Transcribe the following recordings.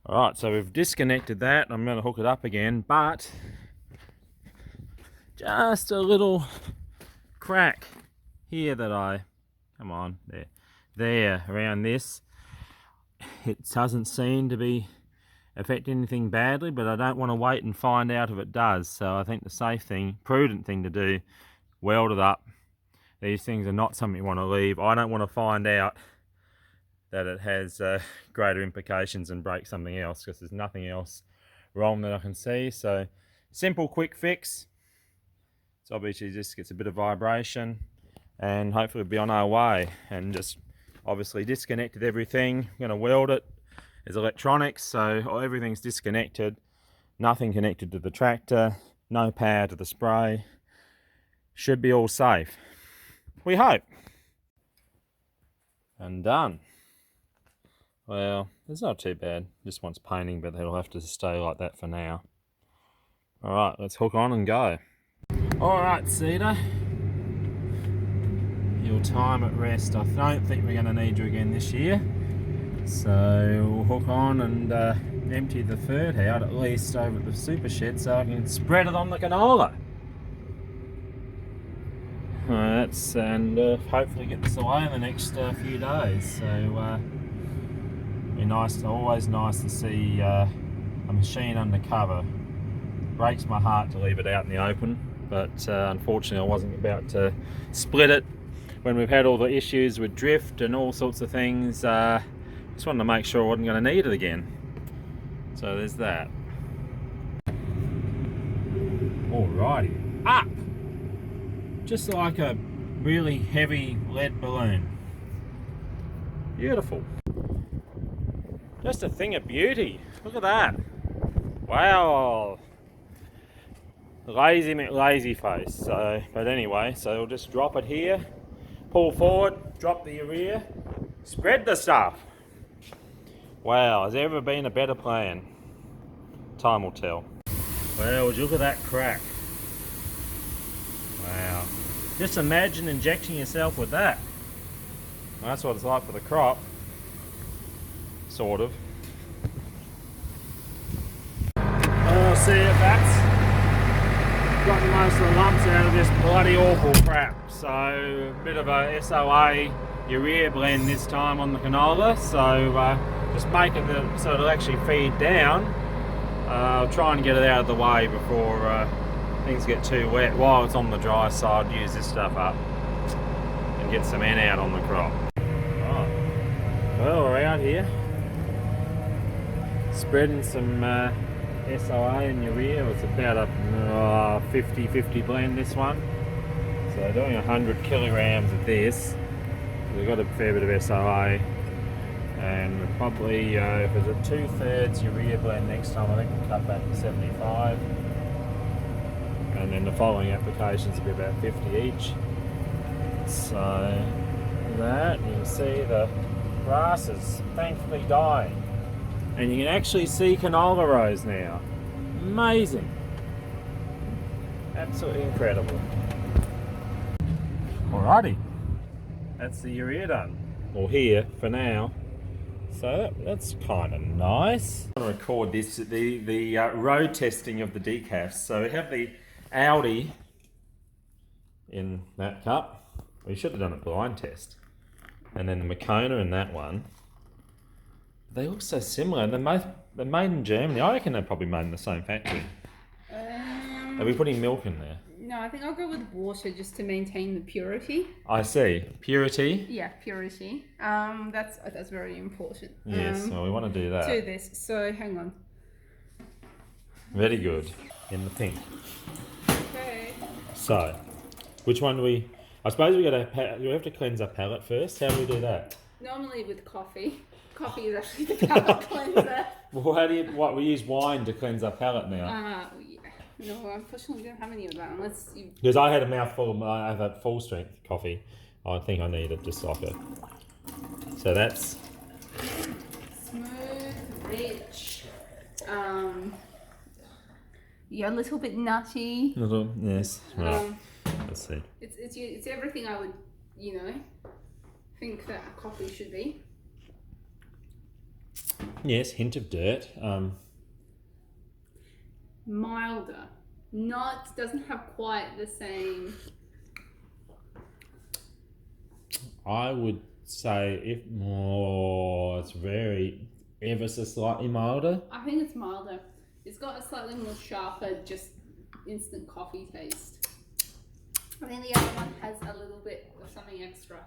Alright, so we've disconnected that. I'm going to hook it up again, but just a little crack here that come on, there, around this. It doesn't seem to be affecting anything badly, but I don't want to wait and find out if it does. So I think the safe thing, prudent thing to do, weld it up. These things are not something you want to leave. I don't want to find out that it has greater implications and break something else, because there's nothing else wrong that I can see. So simple quick fix. It's obviously just gets a bit of vibration and hopefully we'll be on our way. And just obviously disconnected everything. I'm going to weld it. There's electronics, so everything's disconnected. Nothing connected to the tractor, no power to the spray. Should be all safe, we hope. And done. Well, it's not too bad. Just wants painting, but it'll have to stay like that for now. Alright, let's hook on and go. Alright, Cedar. Your time at rest. I don't think we're going to need you again this year. So we'll hook on and empty the third out at least over at the super shed so I can spread it on the canola. And hopefully get this away in the next few days. So be nice. Always nice to see a machine under cover. Breaks my heart to leave it out in the open, but unfortunately I wasn't about to split it when we've had all the issues with drift and all sorts of things. Just wanted to make sure I wasn't going to need it again. So there's that. Alrighty, up! Just like a really heavy lead balloon. Beautiful. Just a thing of beauty. Look at that. Wow. Lazy McLazy face. So, but anyway, so we'll just drop it here, pull forward, drop the urea, spread the stuff. Wow, has there ever been a better plan? Time will tell. Well, would you look at that crack? Wow. Just imagine injecting yourself with that. Well, that's what it's like for the crop. Sort of. Oh, see if that's gotten most of the lumps out of this bloody awful crap. So, a bit of a SOA urea blend this time on the canola. So, just make it so it'll actually feed down. I'll try and get it out of the way before things get too wet. While it's on the dry side, use this stuff up and get some N out on the crop. Right. Well, we're out here spreading some SOA and urea. It's about a 50-50 blend, this one. So doing 100 kilograms of this. We've got a fair bit of SOA. And we're probably, if it's a 2/3 urea blend next time, I think we'll cut back to 75. And then the following applications will be about 50 each. So that, you can see the grass is thankfully dying. And you can actually see canola rows now. Amazing. Absolutely incredible. Alrighty. That's the urea done. Or here for now. So that's kind of nice. I'm going to record this, the road testing of the decaf. So we have the Audi in that cup. We should have done a blind test. And then the Moccona in that one. They look so similar. They're made in Germany. I reckon they're probably made in the same factory. Are we putting milk in there? No, I think I'll go with water just to maintain the purity. I see. Purity? Yeah, purity. That's very important. Yes, well, we want to do that. To this. So hang on. Very good. In the pink. Okay. So, which one do we... I suppose we have to cleanse our palate first. How do we do that? Normally with coffee. Coffee is actually the palate cleanser. Well, we use wine to cleanse our palate now. Yeah. No, unfortunately, we don't have any of that unless you... Because I had a mouthful, I have a full strength coffee. I think I need it just like it. So that's... Smooth, rich, yeah, a little bit nutty. Yes, right. Let's see. It's everything I would, think that a coffee should be. Yes, hint of dirt. Milder. Doesn't have quite the same. I would say it's very ever so slightly milder. I think it's milder. It's got a slightly more sharper, just instant coffee taste. I think the other one has a little bit of something extra.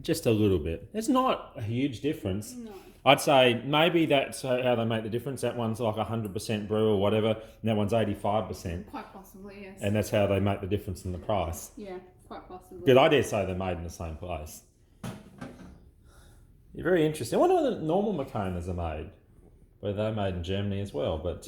Just a little bit. It's not a huge difference. No. I'd say maybe that's how they make the difference. That one's like 100% brew or whatever, and that one's 85%. Quite possibly, yes. And that's how they make the difference in the price. Yeah, quite possibly. But I dare say they're made in the same place. You're very interesting. I wonder whether normal Mokonas are made. Whether they're made in Germany as well. But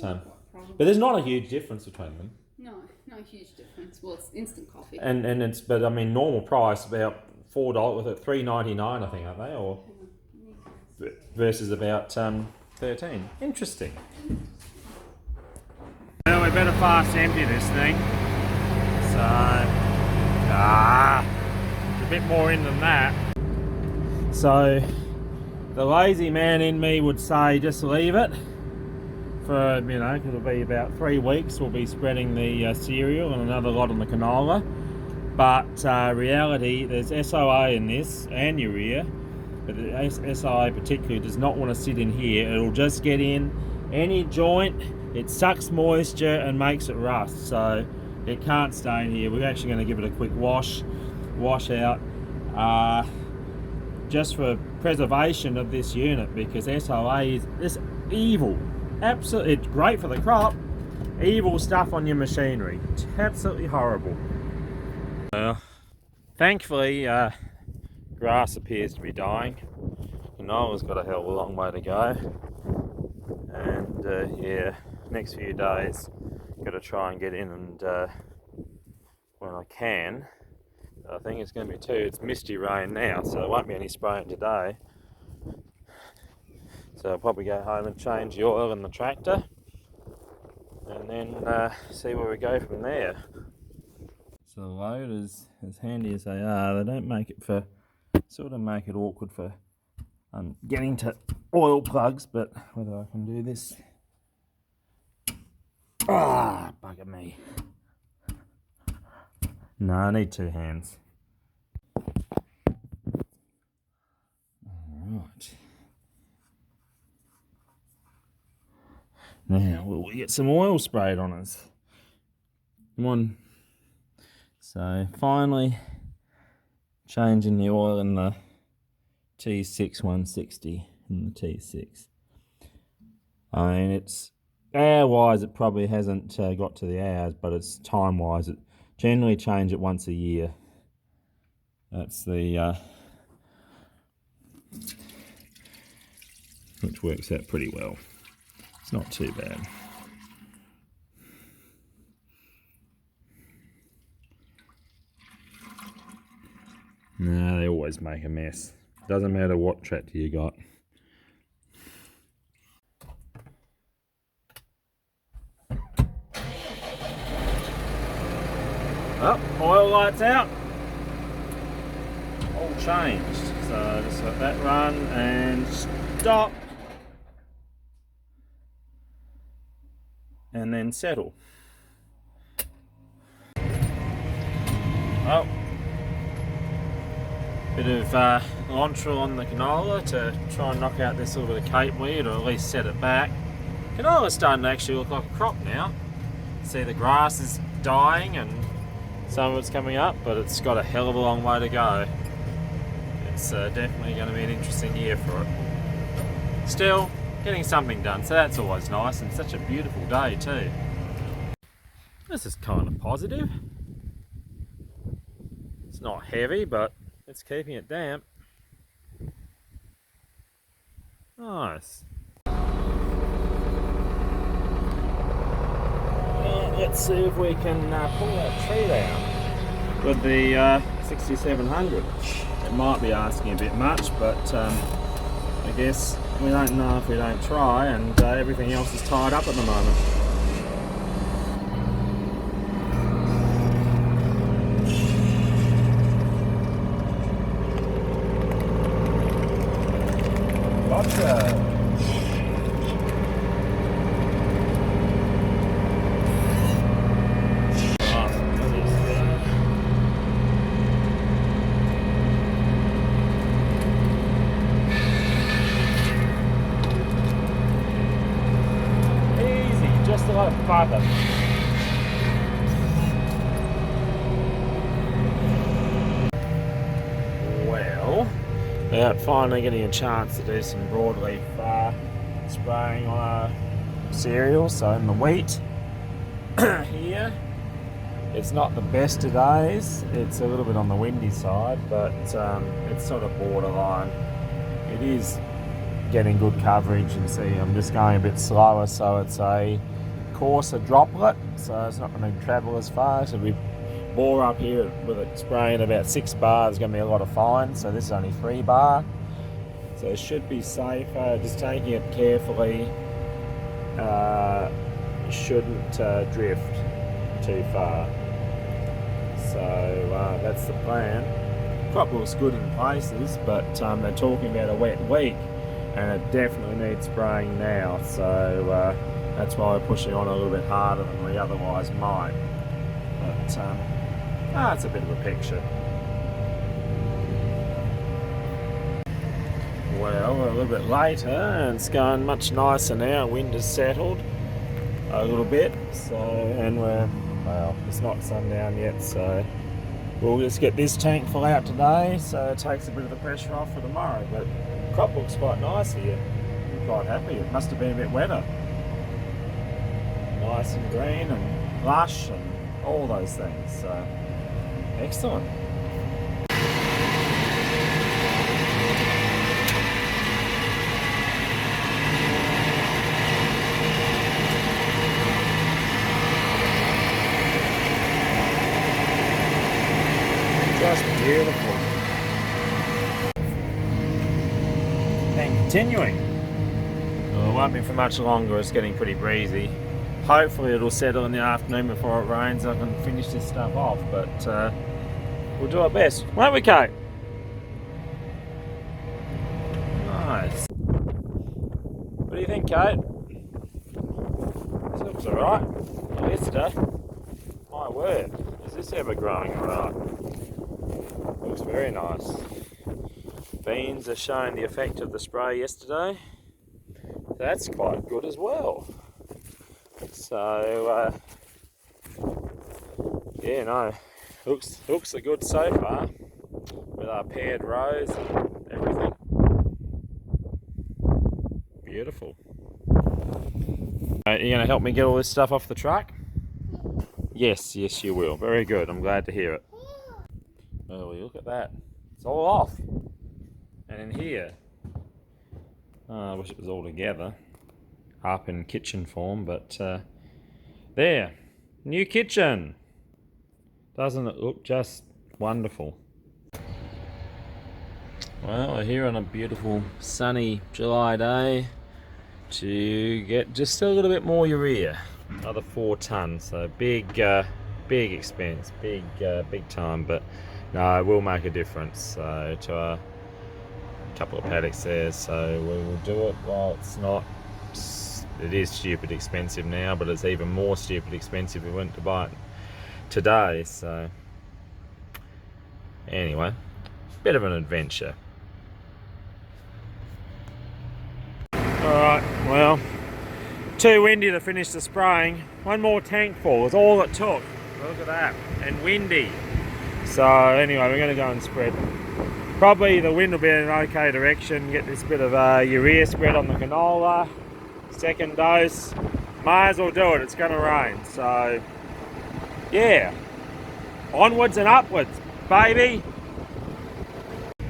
there's not a huge difference between them. No huge difference. Well, it's instant coffee. And it's, but I mean, normal price about $4 with it, $3.99 I think, aren't they? Or versus about 13. Interesting. Well, we better fast empty this thing. So it's a bit more in than that. So the lazy man in me would say just leave it for, because it'll be about 3 weeks. We'll be spreading the cereal and another lot on the canola. But reality, there's SOA in this and urea, but the SOA particularly does not want to sit in here. It'll just get in any joint. It sucks moisture and makes it rust, so it can't stay in here. We're actually going to give it a quick wash out, just for preservation of this unit, because SOA is evil. Absolutely, it's great for the crop. Evil stuff on your machinery. It's absolutely horrible. Thankfully, grass appears to be dying. Canola's got a hell of a long way to go. And yeah, next few days, got to try and get in and when I can. I think it's going to be it's misty rain now, so there won't be any spraying today. So I'll probably go home and change the oil in the tractor, and then see where we go from there. So the loaders, as handy as they are, they don't make it sort of make it awkward for getting to oil plugs, but whether I can do this. Bugger me. No, I need 2 hands. Alright. Now, will we get some oil sprayed on us? Come on. So, finally, changing the oil in the T6 160 in the T6. I mean, it's hour-wise, it probably hasn't got to the hours, but it's time-wise, it generally change it once a year. That's the which works out pretty well. It's not too bad. No, they always make a mess. Doesn't matter what tractor you got. Oh, oil lights out. All changed. So just let that run and stop. And then settle. Oh. Bit of Lontrel on the canola to try and knock out this little bit of cape weed, or at least set it back. Canola's starting to actually look like a crop now. See, the grass is dying and some of it's coming up, but it's got a hell of a long way to go. It's definitely going to be an interesting year for it. Still, getting something done, so that's always nice, and such a beautiful day too. This is kind of positive. It's not heavy, but it's keeping it damp. Nice. Let's see if we can pull that tree down with the 6700. It might be asking a bit much, but I guess we don't know if we don't try, and everything else is tied up at the moment. Gotcha. Easy, just a lot of butter. Well, without finally getting a chance to do some broadleaf spraying on our cereal, so in the wheat here. It's not the best of days. It's a little bit on the windy side, but it's sort of borderline. It is getting good coverage. You can see I'm just going a bit slower, so it's a coarser droplet, so it's not going to travel as far. So we bore up here with it spraying about 6 bar. There's going to be a lot of fine, so this is only 3 bar. So it should be safer. Just taking it carefully. Shouldn't drift too far. So that's the plan. Crop looks good in places, but they're talking about a wet week, and it definitely needs spraying now. So that's why we're pushing on a little bit harder than we otherwise might. But it's a bit of a picture. Well, we're a little bit later, and it's going much nicer now. Wind has settled a little bit, so well, it's not sundown yet, so we'll just get this tank full out today, so it takes a bit of the pressure off for tomorrow. But crop looks quite nice here. I'm quite happy. It must have been a bit wetter. Nice and green and lush and all those things. So excellent. Just beautiful. And continuing. Well, it won't be for much longer. It's getting pretty breezy. Hopefully it'll settle in the afternoon before it rains. I can finish this stuff off, but we'll do our best, won't we, Kate? Nice. What do you think, Kate? This looks alright. Yesterday. My word, is this ever growing alright? Looks very nice. Beans are showing the effect of the spray yesterday. That's quite good as well. So yeah, no, looks a good so far with our paired rows and everything. Beautiful. Are you going to help me get all this stuff off the truck? Yes, you will. Very good. I'm glad to hear it. Oh, look at that. It's all off. And in here, I wish it was all together, up in kitchen form, but there, new kitchen. Doesn't it look just wonderful? Well, we're here on a beautiful sunny July day to get just a little bit more urea. Another 4 tons, so big expense, big time, but no, it will make a difference. So to a couple of paddocks there, so we will do it while it's not. It is stupid expensive now, but it's even more stupid expensive if we went to buy it today. So anyway, bit of an adventure. Alright, well, too windy to finish the spraying. One more tank full is all it took. Look at that, and windy. So anyway, we're going to go and spread. Probably the wind will be in an okay direction. Get this bit of urea spread on the canola. Second dose. Might as well do it. It's going to rain. So yeah, onwards and upwards, baby. Well,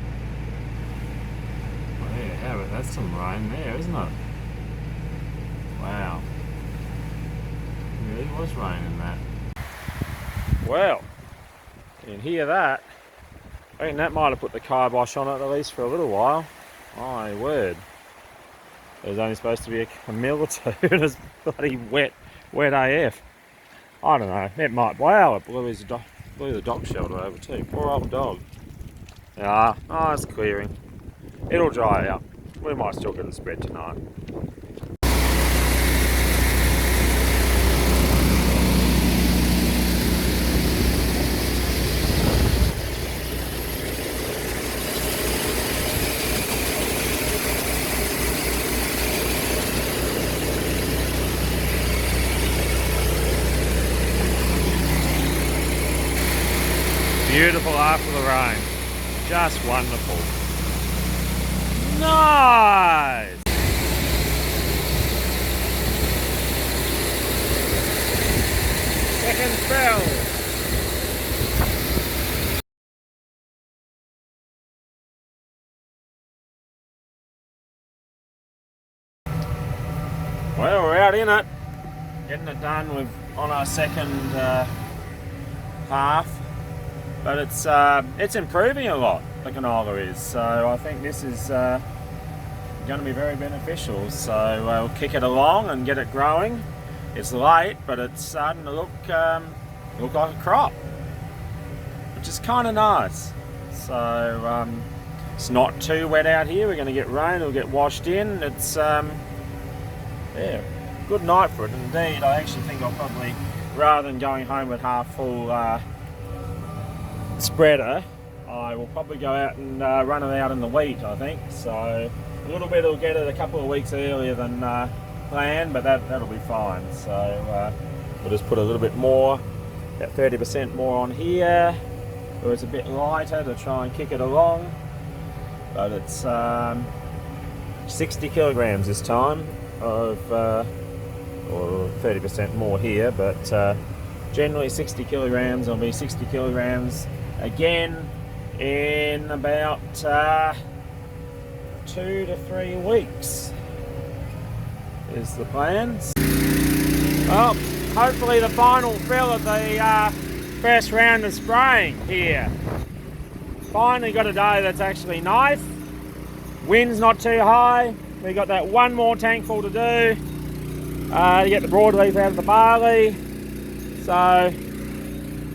there you have it. That's some rain there, isn't it? Wow. It really was raining that. Well, you can hear that. I think that might have put the kibosh on it at least for a little while. My word. It was only supposed to be a mil or two and it's bloody wet AF. I don't know, it might. Wow, it blew the dog shelter over too. Poor old dog. Ah, oh, it's clearing. It'll dry out. we might still get a spread tonight. Beautiful after the rain. Just wonderful. Nice! Second spell. Well, we're out in it. Getting it done. We've on our second half. But it's improving a lot, the canola is. So I think this is going to be very beneficial. So we'll kick it along and get it growing. It's late, but it's starting to look like a crop, which is kind of nice. So it's not too wet out here. We're going to get rain. It'll get washed in. It's yeah, good night for it. Indeed, I actually think I'll probably, rather than going home with half full spreader, I will probably go out and run it out in the wheat, I think. So a little bit will get it a couple of weeks earlier than planned, but that'll be fine. So we'll just put a little bit more, about 30% more on here, where it's a bit lighter to try and kick it along. But it's 60 kilograms this time of, or 30% more here, but generally 60 kilograms. I'll be 60 kilograms again in about 2 to 3 weeks is the plans. Well, hopefully the final fill of the first round of spraying here. Finally got a day that's actually nice. Wind's not too high. We got that one more tank full to do to get the broadleaf out of the barley. So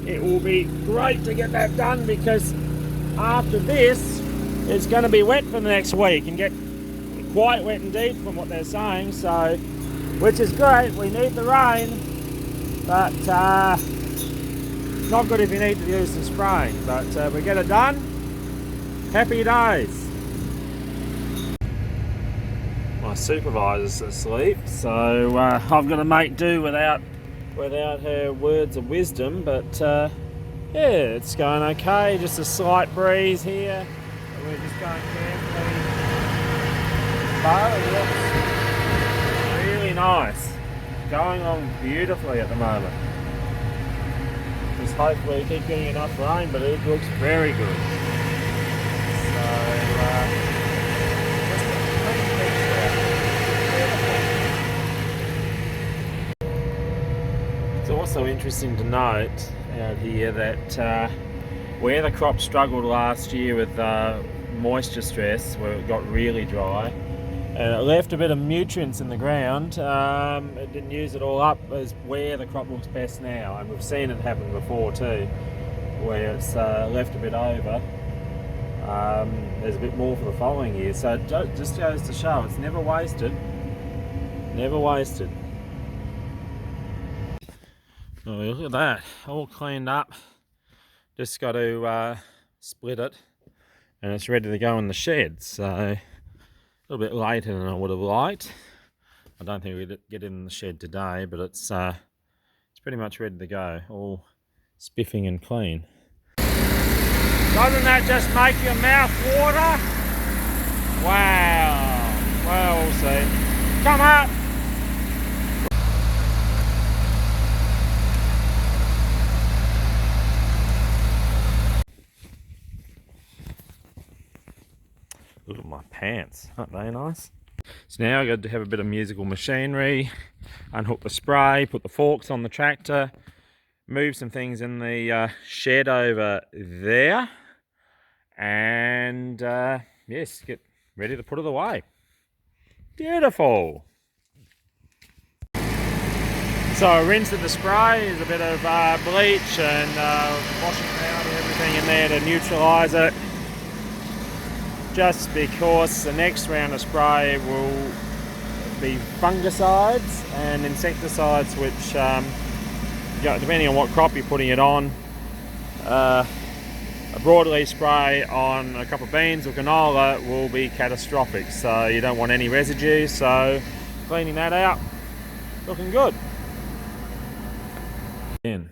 it will be great to get that done, because after this it's going to be wet for the next week and get quite wet indeed from what they're saying. So, which is great. We need the rain, but not good if you need to use some spraying. But we get it done. Happy days. My supervisor's asleep, so I've got to make do without her words of wisdom, but yeah, it's going okay. Just a slight breeze here. We're just going carefully. But it looks really nice. Going on beautifully at the moment. Just hopefully keep getting enough rain, but it looks very good. So it's also interesting to note out here that where the crop struggled last year with moisture stress, where it got really dry, and it left a bit of nutrients in the ground, it didn't use it all up, is where the crop looks best now. And we've seen it happen before too, where it's left a bit over. There's a bit more for the following year. So it just goes to show it's never wasted. Never wasted. Oh, look at that, all cleaned up. Just got to split it, and it's ready to go in the shed. So a little bit later than I would have liked. I don't think we'd get it in the shed today, but it's pretty much ready to go, all spiffing and clean. Doesn't that just make your mouth water? Wow. Well, we'll see. Come up. Look at my pants, aren't they nice? So now I've got to have a bit of musical machinery, unhook the spray, put the forks on the tractor, move some things in the shed over there, and yes, get ready to put it away. Beautiful. So I rinsed the spray, there's a bit of bleach and washing powder, everything in there to neutralise it. just because the next round of spray will be fungicides and insecticides, which depending on what crop you're putting it on, a broadleaf spray on a crop of beans or canola will be catastrophic, so you don't want any residue. So cleaning that out, looking good. In.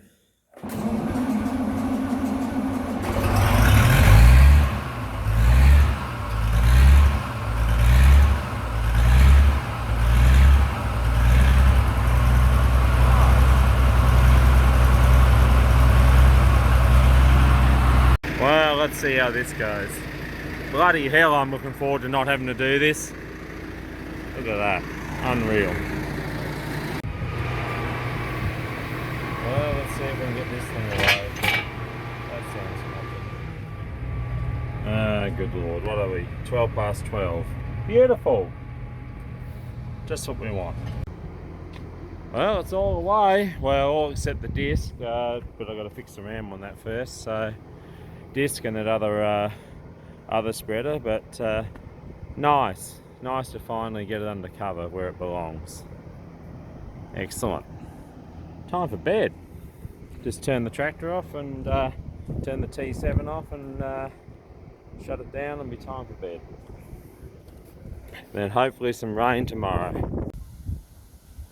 Well, let's see how this goes. Bloody hell, I'm looking forward to not having to do this. Look at that. Unreal. Well, let's see if we can get this thing away. That sounds good lord. What are we? 12 past 12. Beautiful. Just what we want. Well, it's all away. Well, all except the disc, but I've got to fix the RAM on that first. So, disc and that other spreader, but nice to finally get it under cover where it belongs. Excellent. Time for bed. Just turn the tractor off and turn the T7 off and shut it down and be time for bed. Then hopefully some rain tomorrow.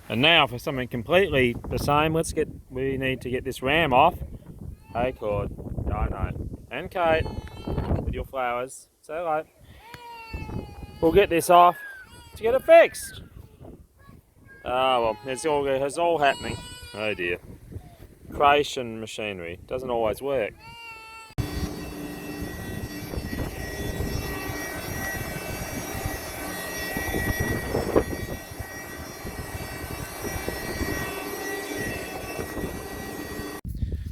And now for something completely the same, we need to get this RAM off. Hey Claude, I know. And Kate, with your flowers. Say hello. We'll get this off to get it fixed. Oh well, it's all happening. Oh dear. Creation machinery doesn't always work.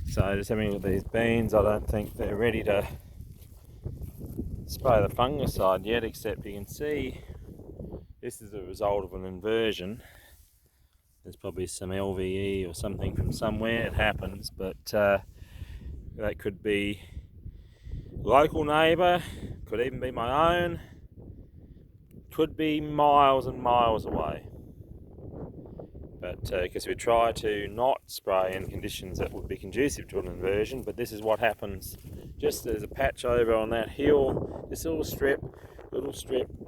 So just having a look at these beans, I don't think they're ready to spray the fungicide yet, except you can see this is the result of an inversion. There's probably some LVE or something from somewhere, it happens, but that could be local neighbour, could even be my own, could be miles and miles away. But because we try to not spray in conditions that would be conducive to an inversion, but this is what happens. Just there's a patch over on that hill, this little strip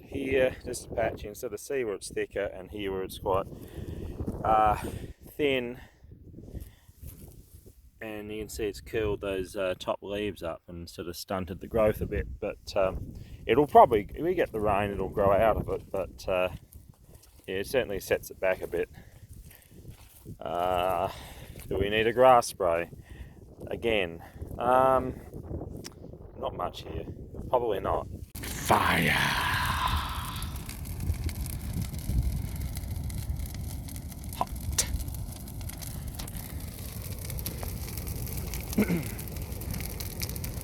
here, just a patch. You can sort of see where it's thicker and here where it's quite thin, and you can see it's curled those top leaves up and sort of stunted the growth a bit. But it'll probably, if we get the rain, it'll grow out of it, but yeah, it certainly sets it back a bit. Do we need a grass spray? Again, not much here. Probably not. Fire! Hot.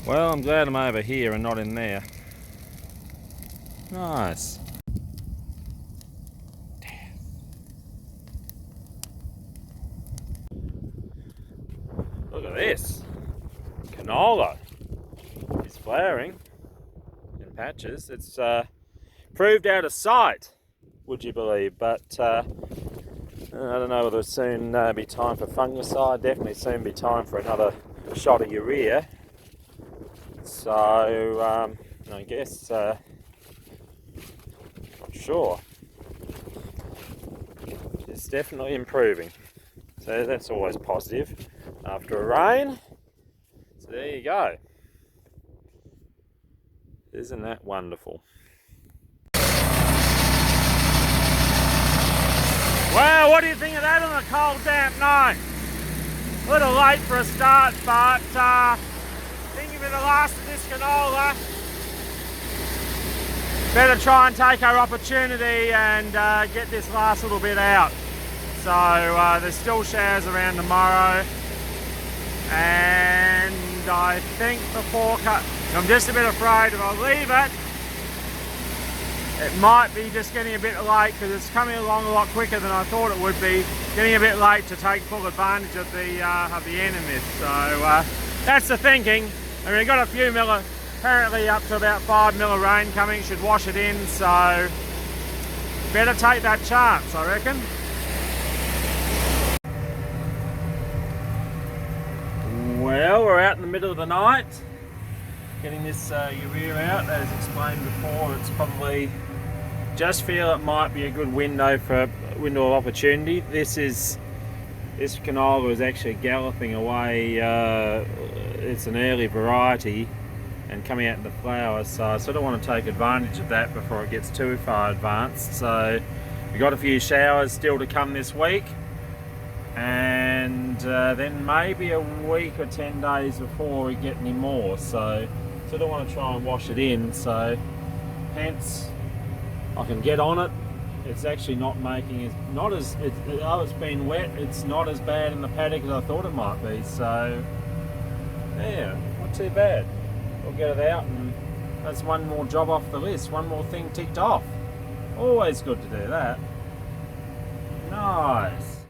Well, I'm glad I'm over here and not in there. Nice. Look at this. Canola is flowering in patches. It's proved out of sight, would you believe? But I don't know whether it'll soon be time for fungicide. Definitely soon be time for another shot of urea. So I guess not sure. It's definitely improving. So that's always positive after a rain. So there you go. Isn't that wonderful? Well, what do you think of that on a cold, damp night? A little late for a start, but thinking of the last of this canola. Better try and take our opportunity and get this last little bit out. So there's still showers around tomorrow, and I think the forecast, I'm just a bit afraid if I leave it might be just getting a bit late because it's coming along a lot quicker than I thought it would be. Getting a bit late to take full advantage of the end in this. So that's the thinking. I mean, we've got a few Apparently up to about 5 mil of rain coming, should wash it in, so better take that chance, I reckon. Well, we're out in the middle of the night, getting this urea out. As explained before, it's probably, just feel it might be a good window of opportunity. This canola is actually galloping away. It's an early variety and coming out in the flowers, so I sort of want to take advantage of that before it gets too far advanced. So we've got a few showers still to come this week, and then maybe a week or 10 days before we get any more, so sort of want to try and wash it in, so hence I can get on it. It's actually not making although it's been wet, it's not as bad in the paddock as I thought it might be, so yeah, not too bad. We'll get it out, and that's one more job off the list, one more thing ticked off. Always good to do that.